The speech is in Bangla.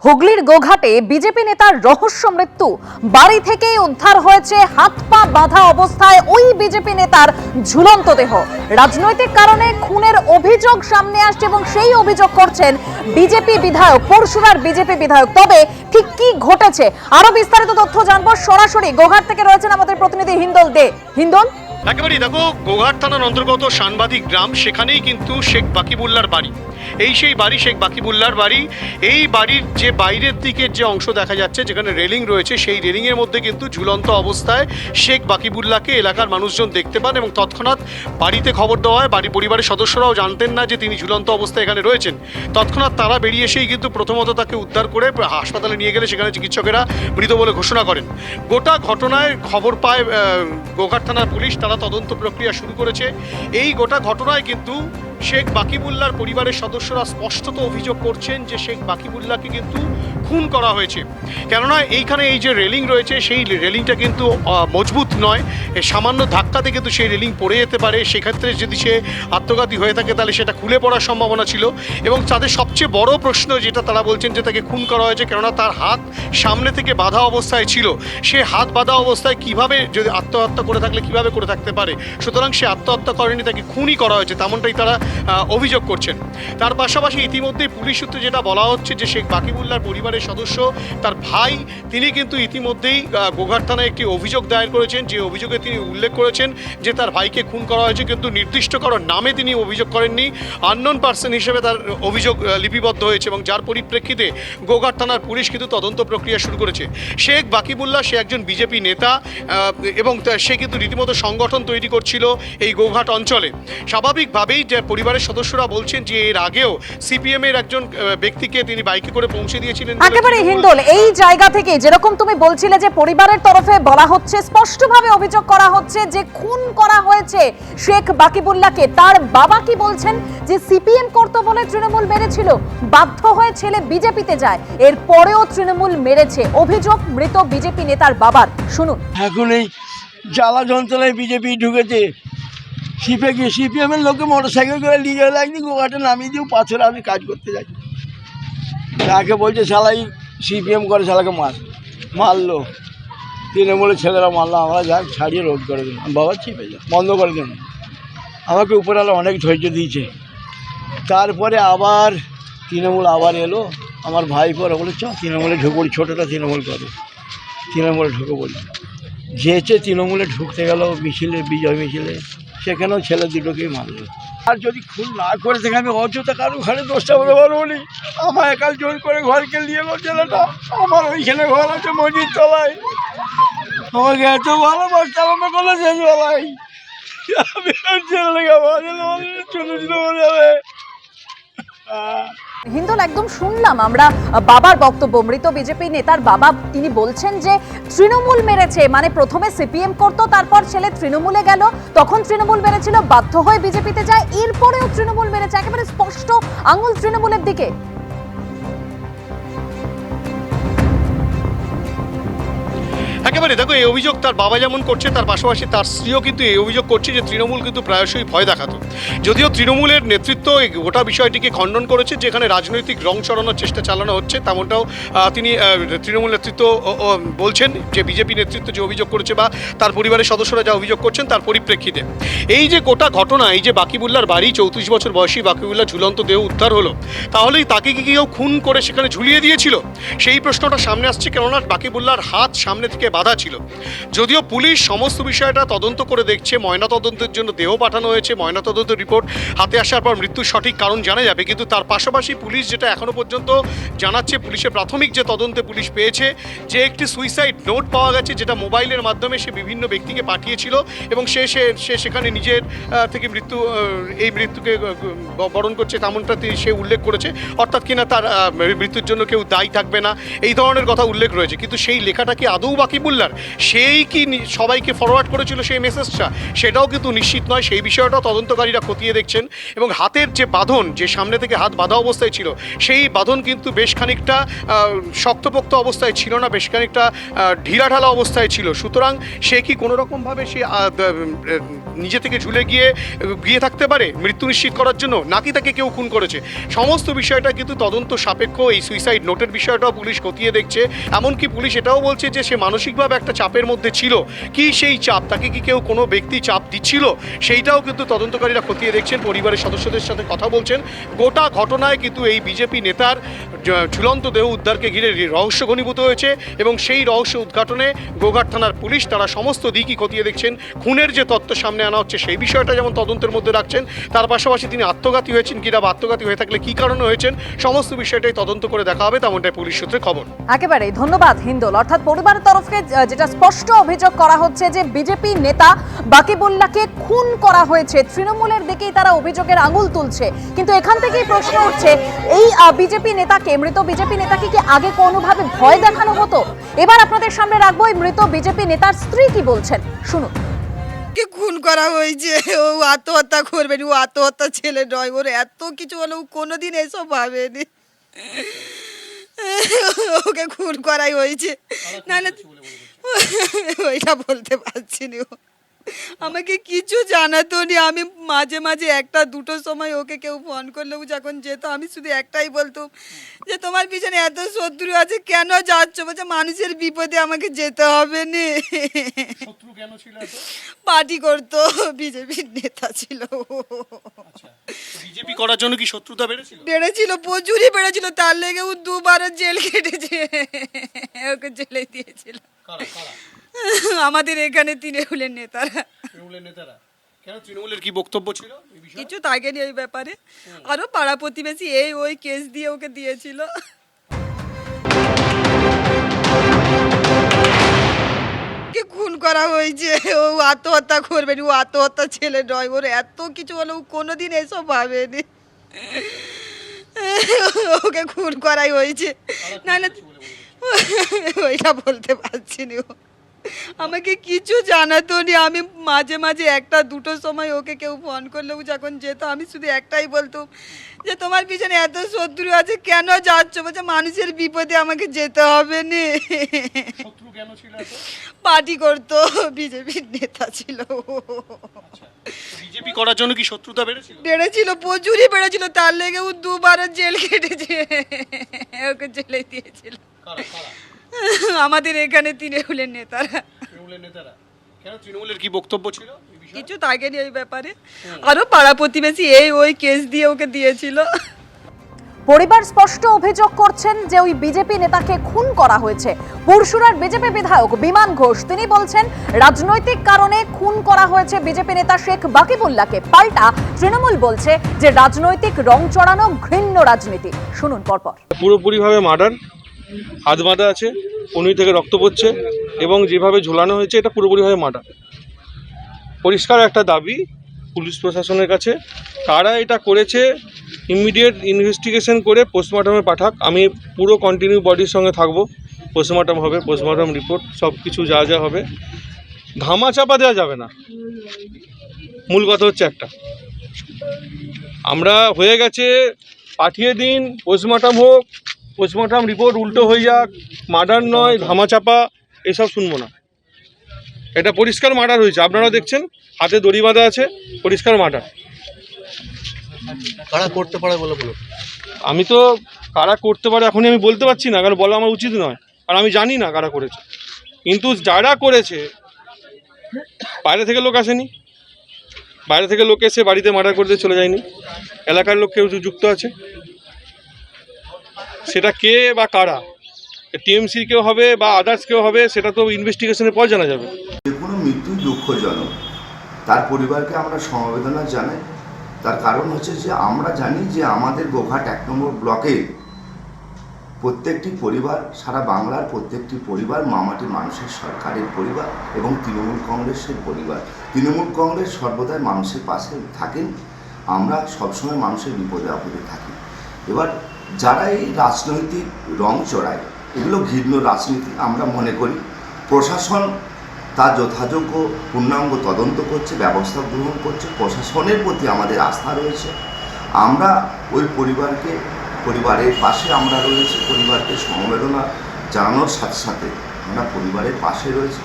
হুগলির গোঘাটে বিজেপি নেতার রহস্য মৃত্যু। বাড়ি থেকে উদ্ধার হয়েছে হাত পা বাঁধা অবস্থায় ওই বিজেপি নেতার ঝুলন্ত দেহ। রাজনৈতিক কারণে খুনের অভিযোগ সামনে আসছে এবং সেই অভিযোগ করছেন বিজেপি বিধায়ক, পরশুরার বিজেপি বিধায়ক। তবে ঠিক কি ঘটেছে, আরো বিস্তারিত তথ্য জানবো। সরাসরি গোঘাট থেকে রয়েছেন আমাদের প্রতিনিধি হিন্দল দে। হিন্দল, একেবারেই দেখো, গোঘাট থানার অন্তর্গত সাংবাদিক গ্রাম, সেখানেই কিন্তু শেখ বাকিবুল্লার বাড়ি। সেই বাড়ি শেখ বাকিবুল্লার বাড়ি। এই বাড়ির যে বাইরের দিকের যে অংশ দেখা যাচ্ছে, যেখানে রেলিং রয়েছে, সেই রেলিংয়ের মধ্যে কিন্তু ঝুলন্ত অবস্থায় শেখ বাকিবুল্লাকে এলাকার মানুষজন দেখতে পান এবং তৎক্ষণাৎ বাড়িতে খবর দেওয়া হয়। পরিবারের সদস্যরাও জানতেন না যে তিনি ঝুলন্ত অবস্থায় এখানে রয়েছেন। তৎক্ষণাৎ তারা বেরিয়ে এসেই কিন্তু প্রথমত তাকে উদ্ধার করে হাসপাতালে নিয়ে গেলে সেখানে চিকিৎসকেরা মৃত বলে ঘোষণা করেন। গোটা ঘটনায় খবর পায় গোঘাট থানার পুলিশ, তারা তদন্ত প্রক্রিয়া শুরু করেছে। এই গোটা ঘটনায় কিন্তু শেখ বাকিবুল্লার পরিবারের সদস্যরা স্পষ্টত অভিযোগ করছেন যে শেখ বাকিবুল্লাকে কিন্তু খুন করা হয়েছে। কেননা এইখানে এই যে রেলিং রয়েছে, সেই রেলিংটা কিন্তু মজবুত নয়। সামান্য ধাক্কাতে কিন্তু সেই রেলিং পড়ে যেতে পারে। সেক্ষেত্রে যদি সে আত্মঘাতী হয়ে থাকে তাহলে সেটা খুলে পড়ার সম্ভাবনা ছিল। এবং তাদের সবচেয়ে বড় প্রশ্ন যেটা তারা বলছেন যে তাকে খুন করা হয়েছে, কেননা তার হাত সামনে থেকে বাঁধা অবস্থায় ছিল। সে হাত বাঁধা অবস্থায় কিভাবে, যদি আত্মহত্যা করে থাকলে কিভাবে করে থাকতে পারে? সুতরাং সে আত্মহত্যা করেনি, তাকে খুনই করা হয়েছে, তেমনটাই তারা অভিযোগ করছেন। তার পাশাপাশি ইতিমধ্যেই পুলিশ সূত্রে যেটা বলা হচ্ছে যে শেখ বাকিবুল্লার পরিবারের সদস্য, তার ভাই, তিনি কিন্তু ইতিমধ্যেই গোঘাট থানায় একটি অভিযোগ দায়ের করেছেন। যে অভিযোগে তিনি উল্লেখ করেছেন যে তার ভাইকে খুন করা হয়েছে, কিন্তু নির্দিষ্ট কারো নামে তিনি অভিযোগ করেননি। আননোন পার্সন হিসেবে তার অভিযোগ লিপিবদ্ধ হয়েছে এবং যার পরিপ্রেক্ষিতে গোঘাট থানার পুলিশ কিন্তু তদন্ত প্রক্রিয়া শুরু করেছে। শেখ বাকিবুল্লাহ, সে একজন বিজেপি নেতা এবং সে কিন্তু রীতিমতো সংগঠন তৈরি করছিল এই গোঘাট অঞ্চলে। স্বাভাবিকভাবেই যে পরিবারের সদস্যরা বলছেন যে এর আগেও সিপিএম এর একজন ব্যক্তিকে তিনি বাইকে করে পৌঁছে দিয়েছিলেন। একেবারে হিন্দল, এই জায়গা থেকে যেরকম তুমি বলছিলে যে পরিবারের তরফে বলা হচ্ছে, স্পষ্টভাবে অভিযোগ করা হচ্ছে যে খুন করা হয়েছে শেখ বাকিবুল্লাহকে। তার বাবা কি বলছেন যে সিপিএম করতো বলে তৃণমূল মেরেছিল, বাধ্য হয়ে ছেলে বিজেপিতে যায়, এরপরেও তৃণমূল মেরেছে। অভিযোগ মৃত বিজেপি নেতার বাবার। শুনুন। এখন এই জ্বালা যন্ত্রণায় বিজেপি ঢুকেছে। সিপিএমের লোকে মোটরসাইকেল করে নিয়ে গেলে একদিন গোঘাটে নামিয়ে দিয়েও পাথরে আমি কাজ করতে যাই। তাকে বলছে শালাই সিপিএম করে, শালাকে মারলো, তৃণমূলের ছেলেরা মারলো, আমরা যাক ছাড়িয়ে রোধ করে দিলাম। বাবা চিপে যা বন্ধ করে দিলাম। আমাকে উপরওয়ালা অনেক ধৈর্য দিয়েছে। তারপরে আবার তৃণমূল আবার এলো, আমার ভাই পরে বলে চ তৃণমূলে ঢুকে পড়ি, ছোটোটা তৃণমূল করে, তৃণমূলে ঢুকে পড়ি। যেচে তৃণমূলে ঢুকতে গেল মিছিলে, বিজয় মিছিলে, সেখানেও ছেলে দুটোকেই মারল। আর যদি খুন না করে থাকে আমি অযথা কারো ঘরে দোষটা বলে পারবো নি। আমার একাল জোর করে ঘরকে নিয়ে এলো ছেলেটা। আমার ওইখানে ঘর আছে মসজিদ তলায়। আমাকে এত ভালোবাস চালানো করলো শেষ বেলায়। আমি ছেলেটাকে ছোটো ছিল বলে যাবে। হিন্দল, একদম শুনলাম আমরা বাবার বক্তব্য। মৃত বিজেপি নেতার বাবা, তিনি বলছেন যে তৃণমূল মেরেছে, মানে প্রথমে সিপিএম করতো, তারপর ছেলে তৃণমূলে গেল, তখন তৃণমূল মেরেছিল, বাধ্য হয়ে বিজেপিতে যায়, এরপরেও তৃণমূল মেরেছে। একেবারে স্পষ্ট আঙুল তৃণমূলের দিকে। একেবারে দেখো, এই অভিযোগ তার বাবা যেমন করছে, তার পাশাপাশি তার স্ত্রীও কিন্তু এই অভিযোগ করছে যে তৃণমূল কিন্তু প্রায়শই ভয় দেখাতো। যদিও তৃণমূলের নেতৃত্ব এই গোটা বিষয়টিকে খণ্ডন করেছে, যেখানে রাজনৈতিক রং চড়ানোর চেষ্টা চালানো হচ্ছে, তেমনটাও তিনি তৃণমূল নেতৃত্ব বলছেন যে বিজেপি নেতৃত্ব যে অভিযোগ করেছে বা তার পরিবারের সদস্যরা যা অভিযোগ করছেন তার পরিপ্রেক্ষিতে এই যে গোটা ঘটনা, এই যে বাকিবুল্লার বাড়ি, 34 বছর বয়সী বাকিবুল্লাহ ঝুলন্ত দেহ উদ্ধার হলো, তাহলেই তাকে কি কেউ খুন করে সেখানে ঝুলিয়ে দিয়েছিল? সেই প্রশ্নটা সামনে আসছে, কেননা বাকিবুল্লার হাত সামনে থেকে বাধা ছিল। যদিও পুলিশ সমস্ত বিষয়টা তদন্ত করে দেখছে, ময়নাতদন্তের জন্য দেহ পাঠানো হয়েছে, ময়নাতদন্ত রিপোর্ট হাতে আসার পর মৃত্যুর সঠিক কারণ জানা যাবে। কিন্তু তার পাশাপাশি পুলিশ যেটা এখনো পর্যন্ত জানাচ্ছে, পুলিশের প্রাথমিক যে তদন্তে পুলিশ পেয়েছে যে একটি সুইসাইড নোট পাওয়া গেছে, যেটা মোবাইলের মাধ্যমে সে বিভিন্ন ব্যক্তিকে পাঠিয়েছিল এবং সে সেখানে নিজের থেকে এই মৃত্যুকে বরণ করছে, তেমনটা সে উল্লেখ করেছে। অর্থাৎ কিনা তার মৃত্যুর জন্য কেউ দায়ী থাকবে না, এই ধরনের কথা উল্লেখ রয়েছে। কিন্তু সেই লেখাটা কি আদৌ বাকিবুল্লাহ? বুল্লার, সেই কি সবাইকে ফরওয়ার্ড করেছিল সেই মেসেজটা, সেটাও কিন্তু নিশ্চিত নয়। সেই বিষয়টাও তদন্তকারীরা খতিয়ে দেখছেন। এবং হাতের যে বাঁধন, যে সামনে থেকে হাত বাঁধা অবস্থায় ছিল, সেই বাঁধন কিন্তু বেশ খানিকটা শক্তপোক্ত অবস্থায় ছিল না, বেশ খানিকটা ঢিলাঢালা অবস্থায় ছিল। সুতরাং সে কি কোনো রকমভাবে সে নিজে থেকে ঝুলে গিয়ে থাকতে পারে মৃত্যু নিশ্চিত করার জন্য, নাকি তাকে কেউ খুন করেছে? সমস্ত বিষয়টা কিন্তু তদন্ত সাপেক্ষ। এই সুইসাইড নোটের বিষয়টাও পুলিশ খতিয়ে দেখছে। এমনকি পুলিশ এটাও বলছে যে সে মানসিকভাবে একটা চাপের মধ্যে ছিল। কি সেই চাপ, তাকে কি কেউ কোনো ব্যক্তি চাপ দিচ্ছিল, সেইটাও কিন্তু তদন্তকারীরা খতিয়ে দেখছেন, পরিবারের সদস্যদের সাথে কথা বলছেন। গোটা ঘটনায় কিন্তু এই বিজেপি নেতার ঝুলন্ত দেহ উদ্ধারকে ঘিরে রহস্য ঘনীভূত হয়েছে এবং সেই রহস্য উদ্ঘাটনে গোঘাট থানার পুলিশ তারা সমস্ত দিকই খতিয়ে দেখছেন। খুনের যে তথ্য সামনে আনা হচ্ছে সেই বিষয়টা যেমন তদন্তের মধ্যে রাখছেন, তার পাশাপাশি তিনি আত্মঘাতী হয়েছেন কিনা বা আত্মঘাতী হয়ে থাকলে কী কারণে হয়েছেন, সমস্ত বিষয়টাই তদন্ত করে দেখা হবে, তেমনটাই পুলিশ সূত্রে খবর। একেবারে ধন্যবাদ হিন্দোল। অর্থাৎ পরিবারের তরফে যেটা স্পষ্ট অভিযোগ করা হচ্ছে যে বিজেপি নেতা বাকিবুল্লাহকে খুন করা হয়েছে, তৃণমূলের দিকেই তারা অভিযোগের আঙুল তুলছে। কিন্তু এখান থেকেই প্রশ্ন উঠছে, এই বিজেপি নেতাকে, মৃত বিজেপি নেতাকে কি আগে কোনোভাবে ভয় দেখানো হতো? এবার আপনাদের সামনে রাখবো এই মৃত বিজেপি নেতার স্ত্রী কি বলছেন, শুনুন। কে খুন করা হয়েছে, ও আত্মহত্যা করবে, ও আত্মহত্যা ছেলে নয়, ওর এত কিছু হলো, ও কোনোদিন এসব ভাবেনি। ওকে খুন করাই হয়েছে, না না ওইটা বলতে পারছি না। আমাকে কিছু জানাতো নি। আমি মাঝে মাঝে একটা দুটোর সময় ওকে কেউ ফোন করলেও যখন যেত, আমি শুধু একটাই বলতাম যে তোমার পিছনে এত শত্রু আছে, কেন যাচ্ছ? বলছে মানুষের বিপদে আমাকে যেতে হবে না। শত্রু কেন ছিল? পার্টি করতো, বিজেপির নেতা ছিল। বিজেপি করার জন্য কি শত্রুতা বেড়েছিল? বেড়েছিল, প্রচুরই বেড়েছিল। তার লেগে ও দুবারও জেল কেটেছে, ওকে জেলে দিয়েছিল। আমাদের এখানে তৃণমূলের নেতারা। কেন, তৃণমূলের কি বক্তব্য ছিল কিছু থাকেনি এই ব্যাপারে, আরো পাড়া প্রতিবেশী এই ওই কেস দিয়ে ওকে দিয়েছিল। কে খুন করা হয়েছে, ও আত্মহত্যা করবে, ও আত্মহত্যা ছেলে নয়, ওর এত কিছু হলো, ও কোনোদিন এসব ভাবেনি। ওকে খুন করাই হয়েছে, না না ওইটা বলতে পারছি না। আমাকে কিছু জানাতো নি। আমি মাঝে মাঝে একটা দুটোর সময় ওকে কেউ ফোন করলেও যখন যেত, আমি শুধু একটাই বলতাম যে তোমার পিছনে এত শত্রু আছে, কেন যাচ্ছ? বলছে মানুষের বিপদে আমাকে যেতে হবে না। শত্রু কেন ছিল? পার্টি করতো, বিজেপির নেতা ছিল। বিজেপি করার জন্য কি শত্রুতা বেড়েছিল? বেড়েছিল, প্রচুরই বেড়েছিল। তার লেগে ও দুবারও জেল কেটেছে, ওকে জেলে দিয়েছিল। আমাদের এখানে তৃণমূলের নেতারা। কেন, তৃণমূলের কি বক্তব্য ছিল? কিছু থাকেনি এই ব্যাপারে, আরো পাড়া প্রতিবেশী এই ওই কেস দিয়ে ওকে দিয়েছিল। পরিবার স্পষ্ট অভিযোগ করছেন যে ওই বিজেপি নেতাকে খুন করা হয়েছে। পুরসুরার বিজেপি বিধায়ক বিমান ঘোষ তিনি বলছেন রাজনৈতিক কারণে খুন করা হয়েছে বিজেপি নেতা শেখ বাকিবুল্লাহকে। পাল্টা তৃণমূল বলছে যে রাজনৈতিক রং চড়ানো ঘৃণ্য রাজনীতি। শুনুন পরপর। পুরোপুরিভাবে মার্ডার, হাত বাঁধা আছে, কনুই থেকে রক্ত পড়ছে এবং যেভাবে ঝোলানো হয়েছে এটা পুরোপুরিভাবে মার্ডার। পরিষ্কার একটা দাবি পুলিশ প্রশাসনের কাছে, কারা এটা করেছে ইমিডিয়েট ইনভেস্টিগেশন করে পোস্টমর্টমে পাঠাক। আমি পুরো কন্টিনিউ বডির সঙ্গে থাকবো, পোস্টমর্টম হবে, পোস্টমর্টম রিপোর্ট সব কিছু যা যা হবে। ধামাচাপা দেওয়া যাবে না। মূল কথা হচ্ছে একটা, আমরা হয়ে গেছে, পাঠিয়ে দিন, পোস্টমর্টম হোক, পোস্টমর্টম রিপোর্ট উল্টো হয়ে যাক, মার্ডার নয় ধামাচাপা এসব শুনবো না। এটা পরিষ্কার মার্ডার হয়েছে, আপনারা দেখছেন হাতে দড়ি বাঁধা আছে, পরিষ্কার মার্ডার। কারা করতে পারে বলে বলো? আমি তো কারা করতে পারে এখনই আমি বলতে পারছি না, কারণ বলা আমার উচিত নয়, আর আমি জানি না কারা করেছে। কিন্তু যারা করেছে বাইরে থেকে লোক আসেনি, বাইরে থেকে লোক এসে বাড়িতে মার্ডার করতে চলে যায়নি, এলাকার লোক কেউ যুক্ত আছে। সেটা কে বা কারা, টিএমসি কেউ হবে বা আদার্স কেউ হবে, সেটা তো ইনভেস্টিগেশনের পর জানা যাবে। যে কোনো মৃত্যু দুঃখজনক, তার পরিবারকে আমরা সমবেদনা জানাই। তার কারণ হচ্ছে যে আমরা জানি যে আমাদের গোঘাট 1 নম্বর ব্লকে প্রত্যেকটি পরিবার, সারা বাংলার প্রত্যেকটি পরিবার মামাটি মানুষের সরকারের পরিবার এবং তৃণমূল কংগ্রেসের পরিবার। তৃণমূল কংগ্রেস সর্বদাই মানুষের পাশে থাকেন, আমরা সবসময় মানুষের বিপদে আপদে থাকি। এবার যারা এই রাজনৈতিক রং চড়ায়, এগুলো ঘৃণ্য রাজনীতি আমরা মনে করি। প্রশাসন তার যথাযোগ্য পূর্ণাঙ্গ তদন্ত করছে, ব্যবস্থা গ্রহণ করছে। প্রশাসনের প্রতি আমাদের আস্থা রয়েছে। আমরা ওই পরিবারের পাশে আমরা রয়েছি। পরিবারকে সমবেদনা জানানোর সাথে সাথে আমরা পরিবারের পাশে রয়েছি।